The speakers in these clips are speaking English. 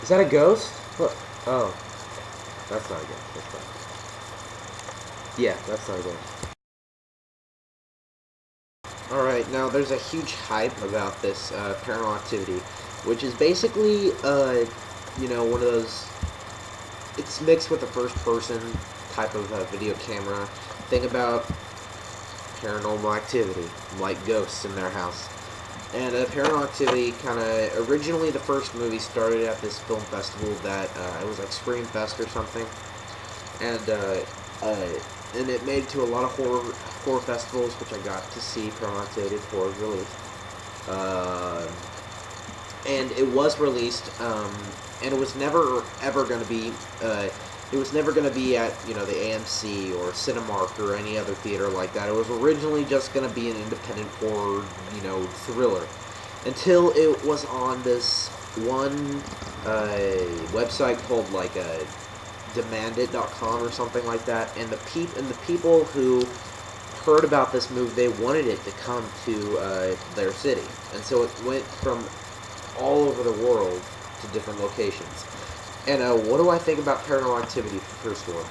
Is that a ghost? What? Oh, that's not a ghost. That's fine. Yeah, that's not a ghost. Alright, now there's a huge hype about this Paranormal Activity, which is basically, one of those. It's mixed with a first person type of video camera. Thing about Paranormal Activity, like ghosts in their house. And Paranormal Activity kind of originally the first movie started at this film festival that it was like Scream Fest or something, and and it made it to a lot of horror festivals, which I got to see Paranormal Activity before it was released. And it was released, and it was never ever going to be. It was never going to be at the AMC or Cinemark or any other theater like that. It was originally just going to be an independent horror, thriller, until it was on this one website called like demandit.com or something like that, and the people who heard about this movie, they wanted it to come to their city, and so it went from all over the world to different locations. And what do I think about Paranormal Activity, first one?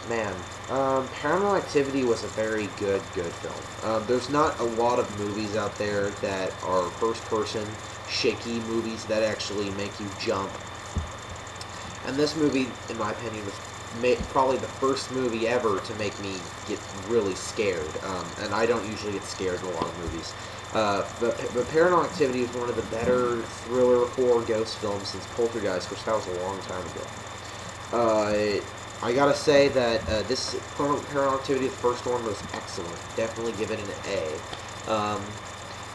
Man. Paranormal Activity was a very good film. There's not a lot of movies out there that are first-person, shaky movies that actually make you jump. And this movie, in my opinion, was probably the first movie ever to make me get really scared. And I don't usually get scared in a lot of movies. But Paranormal Activity is one of the better thriller horror ghost films since Poltergeist, which that was a long time ago. I gotta say that this Paranormal Activity, the first one, was excellent. Definitely give it an A.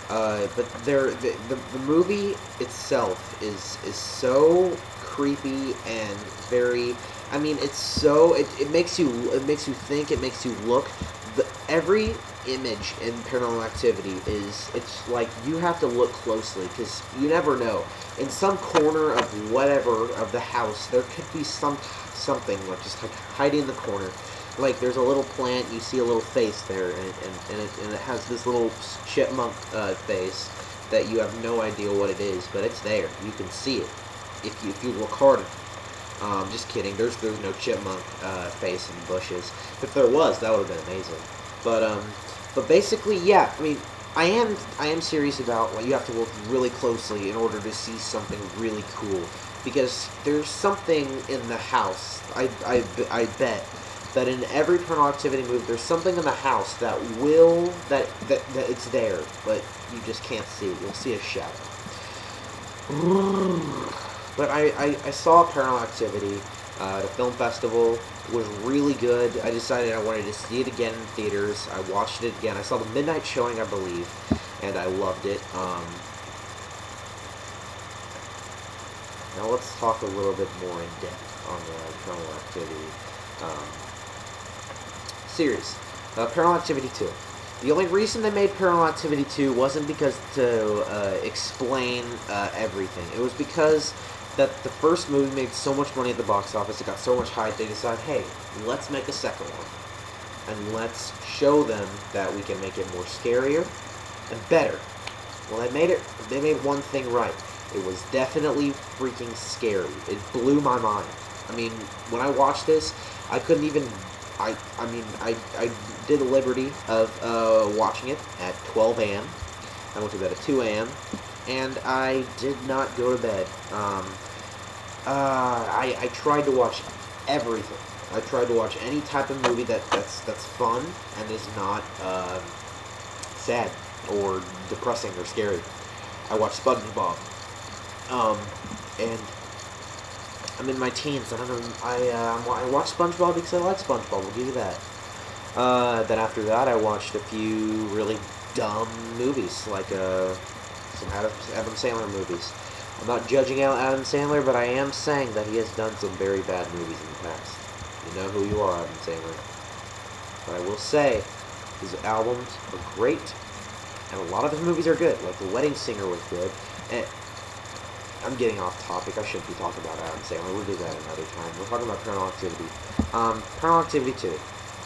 But the movie itself is so creepy and very. I mean, it's so it makes you think, it makes you look. Every image in Paranormal Activity it's like you have to look closely because you never know. In some corner of whatever of the house, there could be something like just like hiding in the corner. Like there's a little plant, you see a little face there, and it has this little chipmunk face that you have no idea what it is, but it's there. You can see it if you look hard enough. Just kidding. There's no chipmunk face in the bushes. If there was, that would have been amazing. But basically, yeah. I mean, I am serious about you have to look really closely in order to see something really cool, because there's something in the house. I bet that in every Paranormal Activity movie, there's something in the house that it's there, but you just can't see it. You'll see a shadow. But I saw Paranormal Activity at a film festival. It was really good. I decided I wanted to see it again in theaters. I watched it again. I saw the midnight showing, I believe, and I loved it. Now let's talk a little bit more in depth on the Paranormal Activity series. Paranormal Activity 2. The only reason they made Paranormal Activity 2 wasn't because to explain everything. It was because that the first movie made so much money at the box office, it got so much hype, they decided, hey, let's make a second one. And let's show them that we can make it more scarier and better. Well, they made one thing right. It was definitely freaking scary. It blew my mind. I mean, when I watched this, I couldn't even, I did the liberty of watching it at 12 a.m. I went to bed at 2 a.m. and I did not go to bed. I tried to watch everything. I tried to watch any type of movie that's fun and is not sad or depressing or scary. I watched SpongeBob. And I'm in my teens. I watched SpongeBob because I like SpongeBob. We'll give you that. Then after that, I watched a few really dumb movies, like some Adam Sandler movies. I'm not judging out Adam Sandler, but I am saying that he has done some very bad movies in the past. You know who you are, Adam Sandler. But I will say, his albums are great, and a lot of his movies are good. Like The Wedding Singer was good. And I'm getting off topic. I shouldn't be talking about Adam Sandler. We'll do that another time. We're talking about Paranormal Activity. Paranormal Activity 2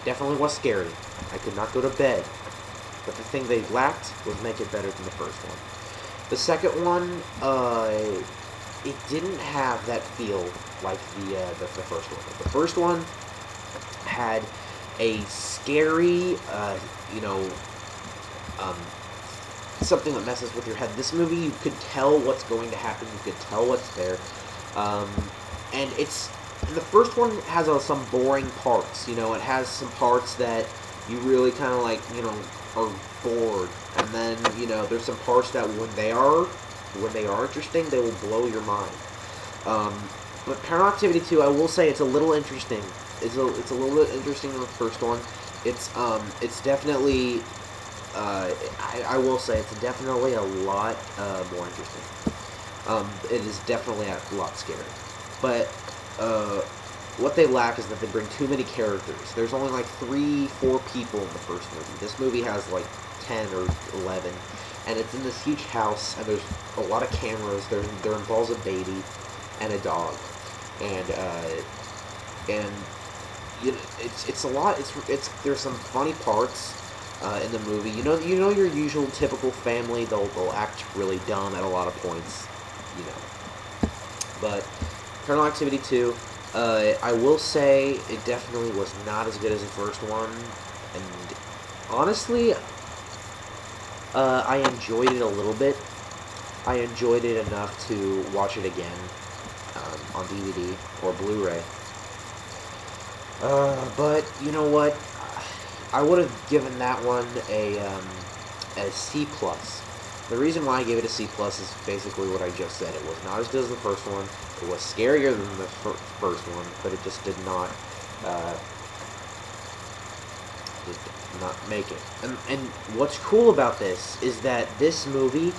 definitely was scary. I could not go to bed. But the thing they lacked was make it better than the first one. The second one, it didn't have that feel like the first one. The first one had a scary, you know, um, something that messes with your head. This movie, you could tell what's going to happen. You could tell what's there, um, and the first one has some boring parts. You know, it has some parts that you really kind of like, you know, are bored, and then there's some parts that when they are interesting, they will blow your mind. Um, but Paranormal Activity 2, I will say it's a little interesting. It's a little bit interesting than the first one. It's definitely I will say it's definitely a lot more interesting. It is definitely a lot scarier. But what they lack is that they bring too many characters. There's only like 3, 4 people in the first movie. This movie has like 10 or 11, and it's in this huge house, and there's a lot of cameras. There involves a baby and a dog, and it's a lot. It's there's some funny parts in the movie. You know your usual typical family. They'll act really dumb at a lot of points. You know, but Paranormal Activity 2. I will say it definitely was not as good as the first one, and honestly, I enjoyed it a little bit. I enjoyed it enough to watch it again on DVD or Blu-ray. But you know what? I would have given that one a C plus. The reason why I gave it a C plus is basically what I just said. It was not as good as the first one. It was scarier than the first one, but it just did not make it. And what's cool about this is that this movie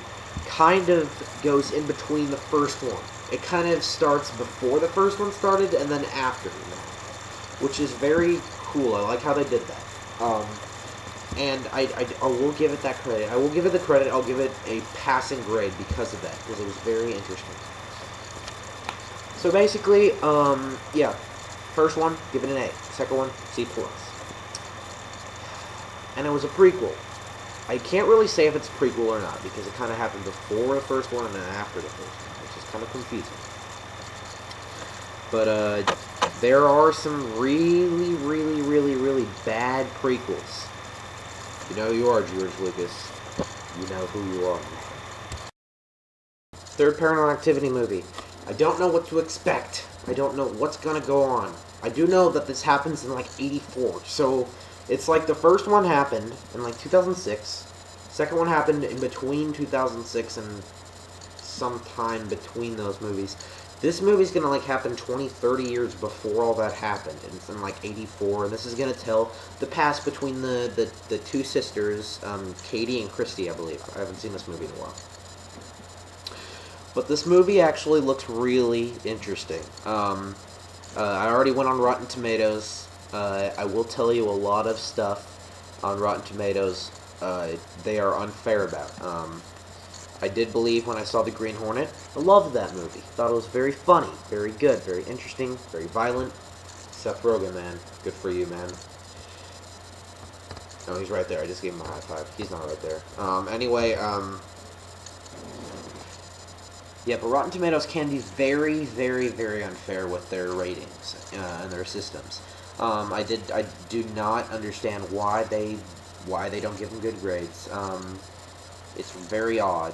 kind of goes in between the first one. It kind of starts before the first one started and then after that, which is very cool. I like how they did that. And I will give it that credit. I will give it the credit. I'll give it a passing grade because of that, because it was very interesting. So basically, yeah, first one, give it an A. Second one, C+. And it was a prequel. I can't really say if it's a prequel or not, because it kind of happened before the first one and then after the first one, which is kind of confusing. But, there are some really, really, really, really bad prequels. You know who you are, George Lucas. You know who you are. Third Paranormal Activity movie. I don't know what to expect. I don't know what's gonna go on. I do know that this happens in like 84. So it's like the first one happened in like 2006. Second one happened in between 2006 and sometime between those movies. This movie's gonna like happen 20, 30 years before all that happened, and it's in like 84, and this is gonna tell the past between the two sisters, Katie and Christy, I believe. I haven't seen this movie in a while. But this movie actually looks really interesting. I already went on Rotten Tomatoes. I will tell you a lot of stuff on Rotten Tomatoes they are unfair about. I did believe when I saw The Green Hornet. I loved that movie. Thought it was very funny, very good, very interesting, very violent. Seth Rogen, man. Good for you, man. Oh, he's right there. I just gave him a high five. He's not right there. Anyway, yeah, but Rotten Tomatoes can be very, very, very unfair with their ratings and their systems. I do not understand why they don't give them good grades. It's very odd.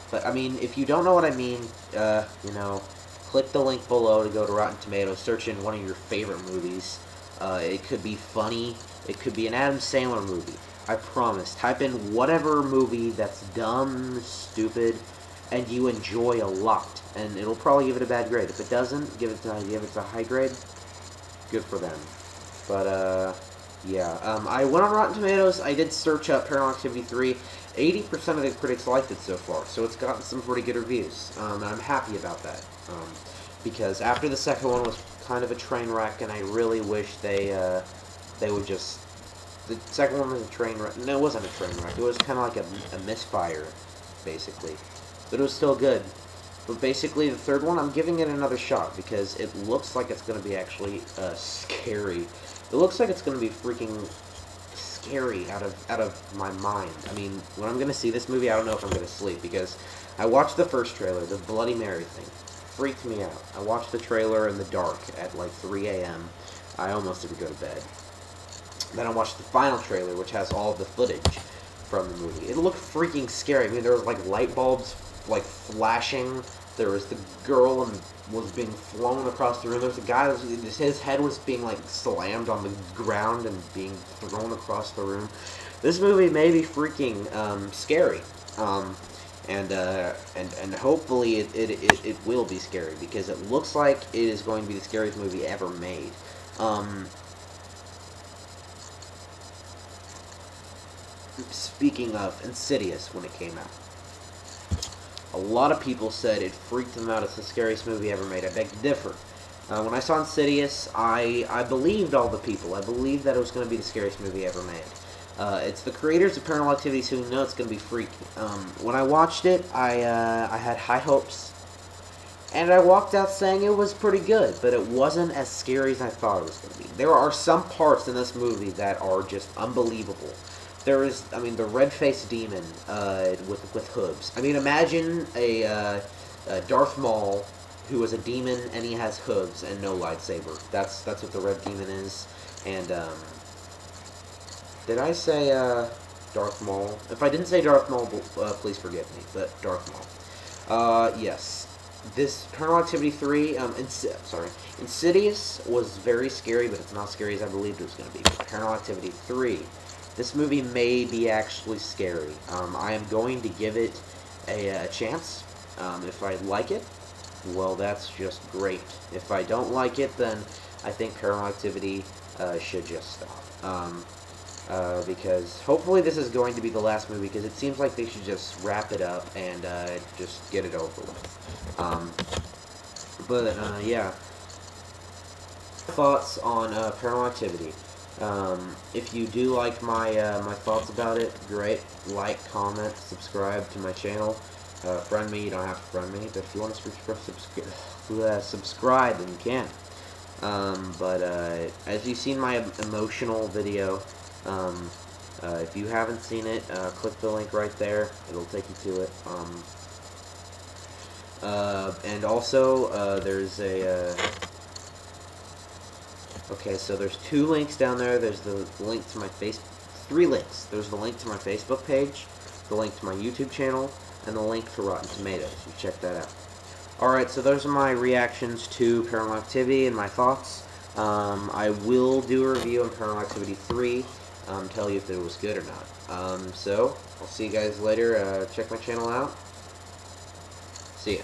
But, I mean, if you don't know what I mean, click the link below to go to Rotten Tomatoes, search in one of your favorite movies. It could be funny. It could be an Adam Sandler movie. I promise. Type in whatever movie that's dumb, stupid, and you enjoy a lot, and it'll probably give it a bad grade. If it doesn't, give it a high grade. Good for them. But, yeah. I went on Rotten Tomatoes. I did search up Paranormal Activity 3. 80% of the critics liked it so far, so it's gotten some pretty good reviews, and I'm happy about that, because after the second one was kind of a train wreck, and I really wish they would just... The second one was a train wreck. No, it wasn't a train wreck. It was kind of like a misfire, basically, but it was still good. But basically, the third one, I'm giving it another shot, because it looks like it's going to be actually scary. It looks like it's going to be freaking scary out of my mind. I mean, when I'm going to see this movie, I don't know if I'm going to sleep, because I watched the first trailer, the Bloody Mary thing. Freaked me out. I watched the trailer in the dark at like 3 a.m. I almost didn't go to bed. Then I watched the final trailer, which has all of the footage from the movie. It looked freaking scary. I mean, there was like light bulbs like flashing. There was the girl and was being flown across the room. There was a guy. His head was being like slammed on the ground and being thrown across the room. This movie may be freaking scary. And hopefully it will be scary, because it looks like it is going to be the scariest movie ever made. Speaking of Insidious, when it came out, a lot of people said it freaked them out. It's the scariest movie ever made. I beg to differ. When I saw Insidious, I believed all the people. I believed that it was going to be the scariest movie ever made. It's the creators of Paranormal Activity who know it's going to be freaky. When I watched it, I had high hopes, and I walked out saying it was pretty good, but it wasn't as scary as I thought it was going to be. There are some parts in this movie that are just unbelievable. There is, I mean, the red-faced demon with hooves. I mean, imagine a Darth Maul who is a demon and he has hooves and no lightsaber. That's what the red demon is. And did I say Darth Maul? If I didn't say Darth Maul, please forgive me. But Darth Maul. Yes. This Paranormal Activity 3, Insidious was very scary, but it's not scary as I believed it was going to be. But Paranormal Activity 3. This movie may be actually scary. I am going to give it a chance. If I like it, well, that's just great. If I don't like it, then I think Paranormal Activity should just stop. Because hopefully this is going to be the last movie, because it seems like they should just wrap it up and just get it over with. Yeah. Thoughts on Paranormal Activity. If you do like my my thoughts about it, great. Like, comment, subscribe to my channel. Friend me. You don't have to friend me, but if you want to subscribe, then you can. As you've seen my emotional video, if you haven't seen it, click the link right there. It'll take you to it. And also, there's a okay, so there's 2 links down there. There's the link to my 3 links. There's the link to my Facebook page, the link to my YouTube channel, and the link to Rotten Tomatoes. You check that out. Alright, so those are my reactions to Paranormal Activity and my thoughts. I will do a review on Paranormal Activity 3, tell you if it was good or not. So, I'll see you guys later. Check my channel out. See ya.